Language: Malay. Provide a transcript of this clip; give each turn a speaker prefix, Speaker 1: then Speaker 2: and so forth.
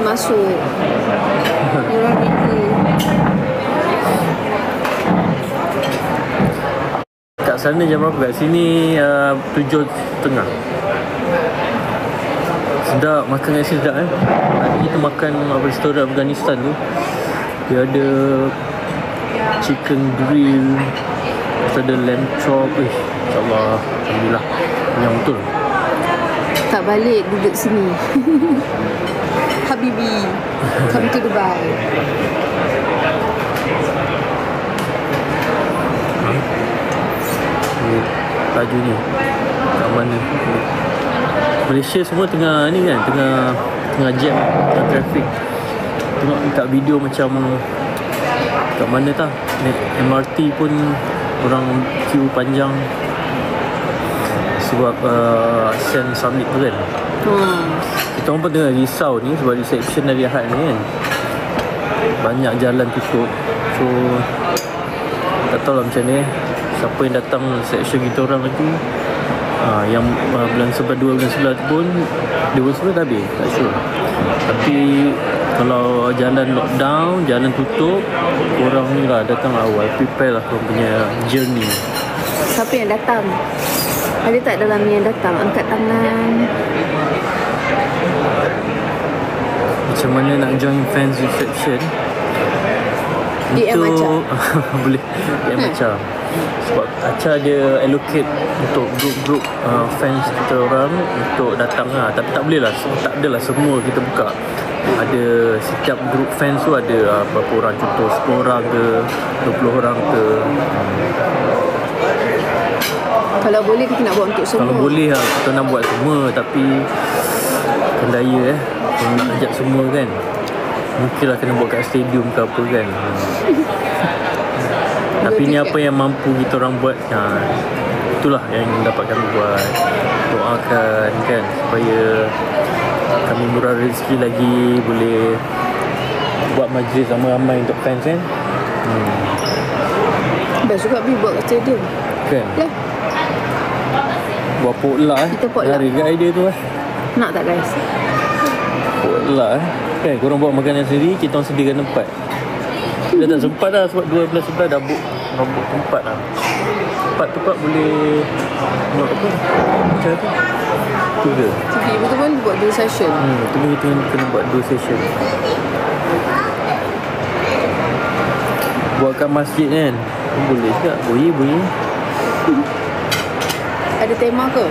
Speaker 1: masuk. Diorang review.
Speaker 2: Kat sana jam berapa? Kat sini 7.30. Sedap, makan kat sini sedap Tadi kita makan restoran Afghanistan tu. Dia ada chicken grill, terus ada lamb chop. InsyaAllah, alhamdulillah, kenyang betul.
Speaker 1: Tak balik duduk sini. Habibi, come to Dubai.
Speaker 2: Laju ni kat mana? Malaysia semua tengah ni kan, tengah jam, tengah traffic. Tengok dekat video macam kat mana tah, naik MRT pun orang queue panjang sebab ASEAN Summit tu kan. Kita orang pun tengah risau ni sebab reception hari Ahad ni kan, banyak jalan tutup. So tak tahu lah macam ni siapa yang datang section kita orang nanti. Yang bulan 11, 2 bulan 11 pun 2 bulan 11 dah habis, tak sure. Tapi kalau jalan lockdown, jalan tutup, korang ni lah datang awal, prepare lah korang punya journey.
Speaker 1: Siapa yang datang? Ada tak dalam ni yang datang? Angkat tangan.
Speaker 2: Macam mana nak join fans reception?
Speaker 1: DM
Speaker 2: Untuk
Speaker 1: Acha.
Speaker 2: boleh DM Acha. Sebab Acha dia allocate untuk grup-grup fans kita orang untuk datang lah. Tapi tak boleh lah, tak adalah semua kita buka. Ada setiap grup fans tu ada berapa orang, contoh 10 orang ke 20 orang ke.
Speaker 1: Kalau boleh kita nak buat untuk semua.
Speaker 2: Kalau boleh lah kita nak buat semua, tapi kendaya kalau nak ajak semua kan, mungkinlah kena buat kat stadium ke apa kan. Tapi ni apa yang mampu kita orang buat, itulah yang dapat kami buat. Doakan kan supaya kami murah rezeki lagi, boleh buat majlis ramai-ramai untuk fans kan.
Speaker 1: Best juga pergi buat kat stadium
Speaker 2: Kan
Speaker 1: ya.
Speaker 2: Buat potluck
Speaker 1: Kita potluck.
Speaker 2: Hari ke idea tu
Speaker 1: Nak tak guys?
Speaker 2: Potluck kan, korang buat makanan sendiri, kita orang sediakan tempat. Dah tak sempat dah sebab 12 dah book tempat dah. Tempat tu Pak boleh buat apa? Macam tu. Tu ke?
Speaker 1: Tapi betul pun buat 2 session.
Speaker 2: Tu pun kita kena buat 2 session. Buat kat masjid kan? Boleh juga. Boleh.
Speaker 1: Ada tema ke?